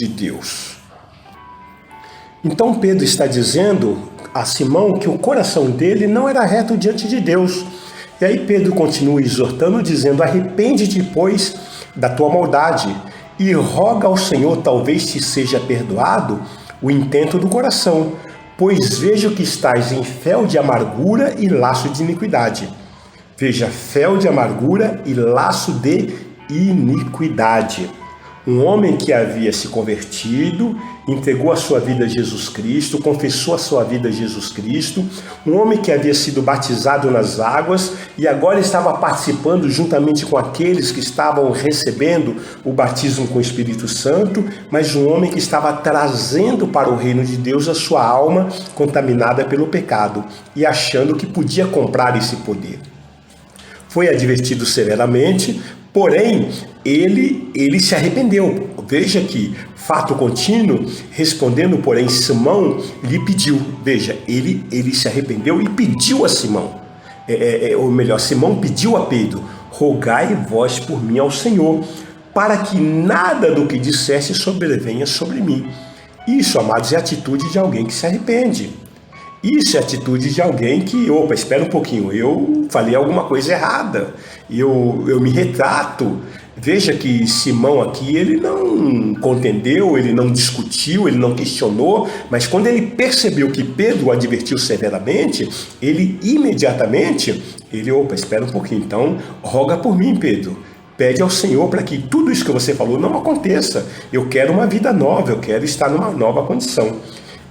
de Deus. Então Pedro está dizendo a Simão que o coração dele não era reto diante de Deus. E aí Pedro continua exortando, dizendo: arrepende-te, pois, da tua maldade e roga ao Senhor, talvez te seja perdoado o intento do coração, pois vejo que estás em fel de amargura e laço de iniquidade. Veja, fel de amargura e laço de iniquidade. Um homem que havia se convertido, entregou a sua vida a Jesus Cristo, confessou a sua vida a Jesus Cristo, um homem que havia sido batizado nas águas e agora estava participando juntamente com aqueles que estavam recebendo o batismo com o Espírito Santo, mas um homem que estava trazendo para o reino de Deus a sua alma contaminada pelo pecado e achando que podia comprar esse poder. Foi advertido severamente, porém, ele se arrependeu. Veja que, fato contínuo, respondendo, porém, Simão lhe pediu. Veja, ele se arrependeu e pediu a Simão. Ou melhor, Simão pediu a Pedro: rogai vós por mim ao Senhor, para que nada do que disseste sobrevenha sobre mim. Isso, amados, é a atitude de alguém que se arrepende. Isso é a atitude de alguém que, espera um pouquinho, eu falei alguma coisa errada, eu me retrato. Veja que Simão aqui, ele não contendeu, ele não discutiu, ele não questionou, mas quando ele percebeu que Pedro o advertiu severamente, ele imediatamente, espera um pouquinho, então roga por mim, Pedro. Pede ao Senhor para que tudo isso que você falou não aconteça. Eu quero uma vida nova, eu quero estar numa nova condição.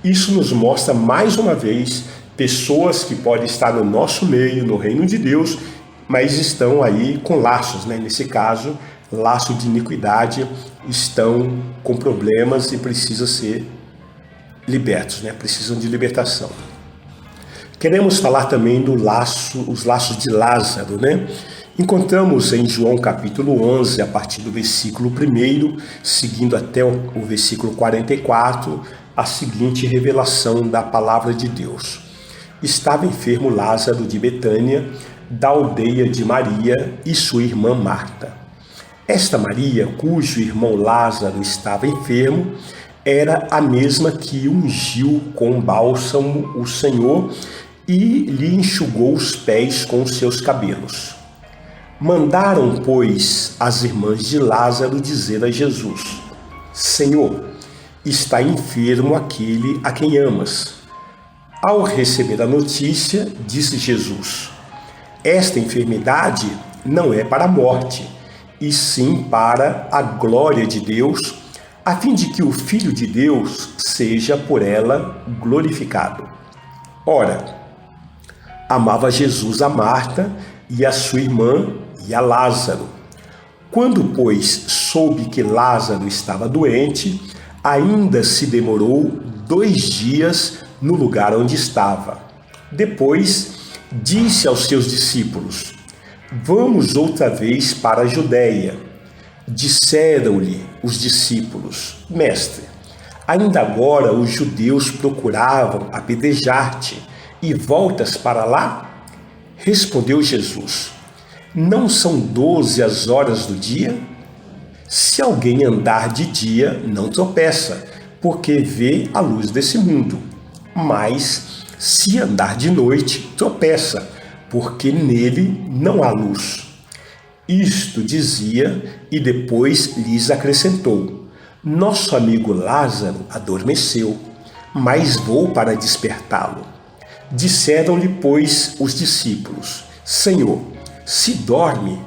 Isso nos mostra mais uma vez pessoas que podem estar no nosso meio, no reino de Deus, mas estão aí com laços, nesse caso, laço de iniquidade, estão com problemas e precisam ser libertos, precisam de libertação. Queremos falar também os laços de Lázaro, Encontramos em João capítulo 11, a partir do versículo 1, seguindo até o versículo 44, a seguinte revelação da palavra de Deus. Estava enfermo Lázaro de Betânia, da aldeia de Maria e sua irmã Marta. Esta Maria, cujo irmão Lázaro estava enfermo, era a mesma que ungiu com bálsamo o Senhor e lhe enxugou os pés com os seus cabelos. Mandaram, pois, as irmãs de Lázaro dizer a Jesus: Senhor, está enfermo aquele a quem amas. Ao receber a notícia, disse Jesus: esta enfermidade não é para a morte, e sim para a glória de Deus, a fim de que o Filho de Deus seja por ela glorificado. Ora, amava Jesus a Marta e a sua irmã e a Lázaro. Quando, pois, soube que Lázaro estava doente, ainda se demorou 2 dias no lugar onde estava. Depois, disse aos seus discípulos: vamos outra vez para a Judeia. Disseram-lhe os discípulos: Mestre, ainda agora os judeus procuravam apedrejar-te, e voltas para lá? Respondeu Jesus: não são 12 as horas do dia? Se alguém andar de dia, não tropeça, porque vê a luz desse mundo. Mas, se andar de noite, tropeça, porque nele não há luz. Isto dizia, e depois lhes acrescentou: nosso amigo Lázaro adormeceu, mas vou para despertá-lo. Disseram-lhe, pois, os discípulos: Senhor, se dorme,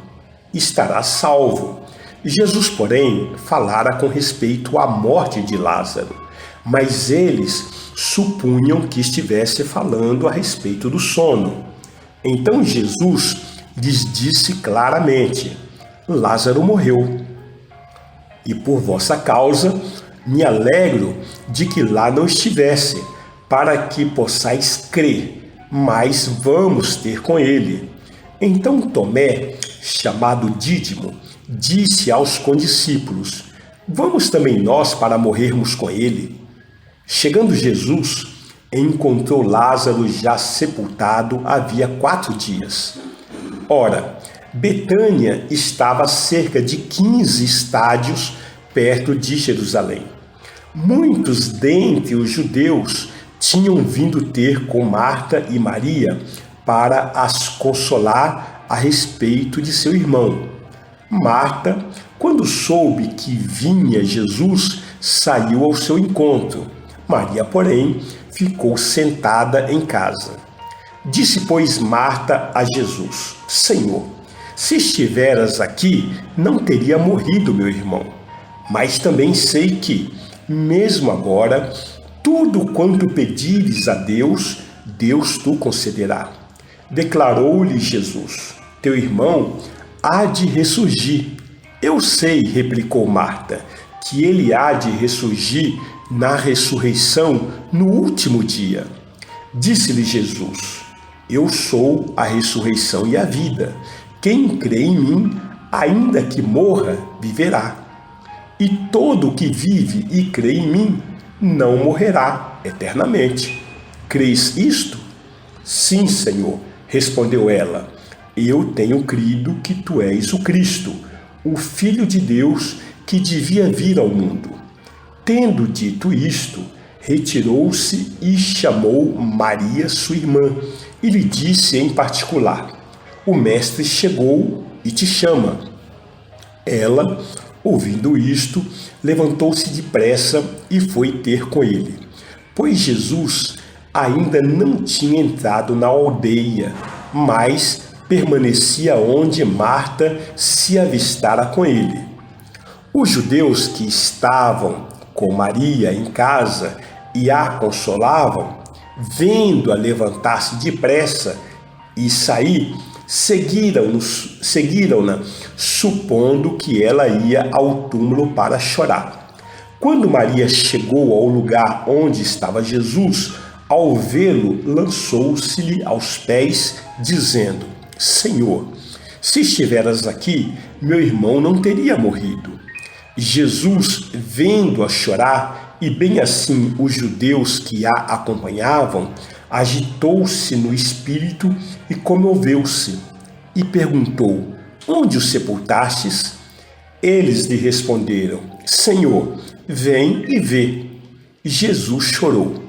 estará salvo. Jesus, porém, falara com respeito à morte de Lázaro, mas eles supunham que estivesse falando a respeito do sono. Então Jesus lhes disse claramente: Lázaro morreu, e por vossa causa me alegro de que lá não estivesse, para que possais crer, mas vamos ter com ele. Então Tomé, chamado Dídimo, disse aos condiscípulos: vamos também nós para morrermos com ele? Chegando Jesus, encontrou Lázaro já sepultado havia 4 dias. Ora, Betânia estava a cerca de 15 estádios perto de Jerusalém. Muitos dentre os judeus tinham vindo ter com Marta e Maria para as consolar a respeito de seu irmão. Marta, quando soube que vinha Jesus, saiu ao seu encontro. Maria, porém, ficou sentada em casa. Disse, pois, Marta a Jesus: Senhor, se estiveras aqui, não teria morrido meu irmão. Mas também sei que, mesmo agora, tudo quanto pedires a Deus, Deus tu concederá. Declarou-lhe Jesus: Teu irmão há de ressurgir. Eu sei, replicou Marta, que ele há de ressurgir na ressurreição no último dia. Disse-lhe Jesus: Eu sou a ressurreição e a vida. Quem crê em mim, ainda que morra, viverá. E todo o que vive e crê em mim, não morrerá eternamente. Crês isto? Sim, Senhor, respondeu ela. Eu tenho crido que tu és o Cristo, o Filho de Deus que devia vir ao mundo. Tendo dito isto, retirou-se e chamou Maria, sua irmã, e lhe disse em particular: O Mestre chegou e te chama. Ela, ouvindo isto, levantou-se depressa e foi ter com ele, pois Jesus ainda não tinha entrado na aldeia, mas permanecia onde Marta se avistara com ele. Os judeus que estavam com Maria em casa e a consolavam, vendo-a levantar-se depressa e sair, seguiram-na, supondo que ela ia ao túmulo para chorar. Quando Maria chegou ao lugar onde estava Jesus, ao vê-lo, lançou-se-lhe aos pés, dizendo: Senhor, se estiveras aqui, meu irmão não teria morrido. Jesus, vendo-a chorar, e bem assim os judeus que a acompanhavam, agitou-se no espírito e comoveu-se, e perguntou: Onde o sepultastes? Eles lhe responderam: Senhor, vem e vê. Jesus chorou.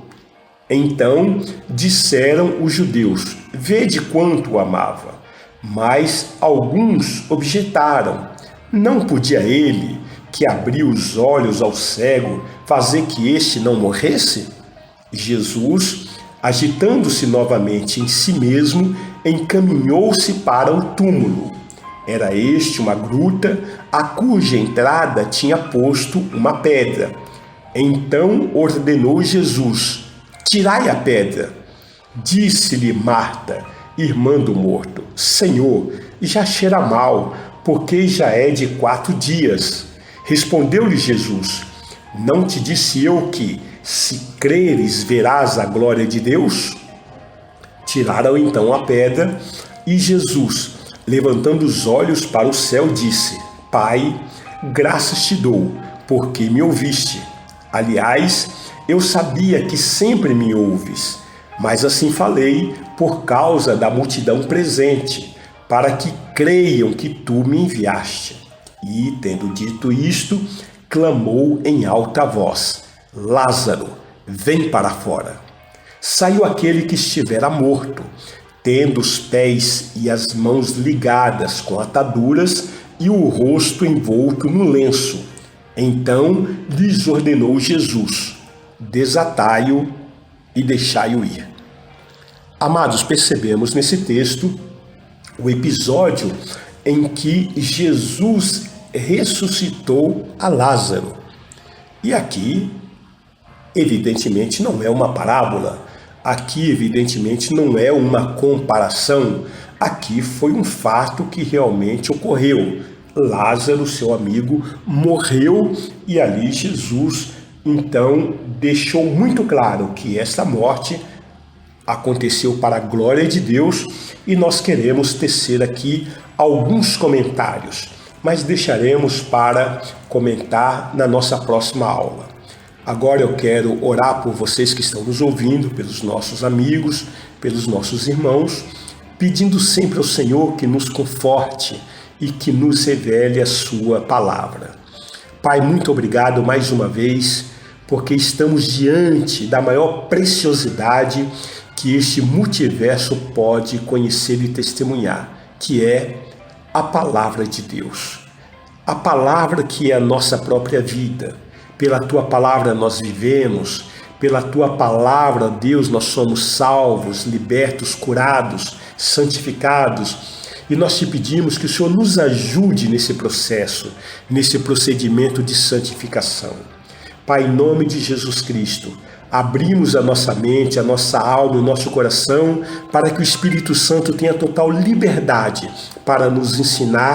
Então disseram os judeus: Vede quanto o amava. Mas alguns objetaram: Não podia ele, que abriu os olhos ao cego, fazer que este não morresse? Jesus, agitando-se novamente em si mesmo, encaminhou-se para o túmulo. Era este uma gruta, a cuja entrada tinha posto uma pedra. Então ordenou Jesus: Tirai a pedra. Disse-lhe Marta, irmã do morto: Senhor, já cheira mal, porque já é de 4 dias. Respondeu-lhe Jesus: Não te disse eu que, se creres, verás a glória de Deus? Tiraram então a pedra, e Jesus, levantando os olhos para o céu, disse: Pai, graças te dou, porque me ouviste. Aliás, eu sabia que sempre me ouves, mas assim falei por causa da multidão presente, para que creiam que tu me enviaste. E, tendo dito isto, clamou em alta voz: Lázaro, vem para fora. Saiu aquele que estivera morto, tendo os pés e as mãos ligadas com ataduras e o rosto envolto no lenço. Então lhes ordenou Jesus: Desatai-o e deixai-o ir. Amados, percebemos nesse texto o episódio em que Jesus ressuscitou a Lázaro. E aqui, evidentemente, não é uma parábola, aqui, evidentemente, não é uma comparação, aqui foi um fato que realmente ocorreu. Lázaro, seu amigo, morreu e ali Jesus, então, deixou muito claro que esta morte aconteceu para a glória de Deus e nós queremos tecer aqui alguns comentários, mas deixaremos para comentar na nossa próxima aula. Agora eu quero orar por vocês que estão nos ouvindo, pelos nossos amigos, pelos nossos irmãos, pedindo sempre ao Senhor que nos conforte e que nos revele a sua palavra. Pai, muito obrigado mais uma vez porque estamos diante da maior preciosidade que este multiverso pode conhecer e testemunhar, que é a palavra de Deus. A palavra que é a nossa própria vida. Pela tua palavra nós vivemos, pela tua palavra, Deus, nós somos salvos, libertos, curados, santificados. E nós te pedimos que o Senhor nos ajude nesse processo, nesse procedimento de santificação. Pai, em nome de Jesus Cristo, abrimos a nossa mente, a nossa alma, o nosso coração, para que o Espírito Santo tenha total liberdade para nos ensinar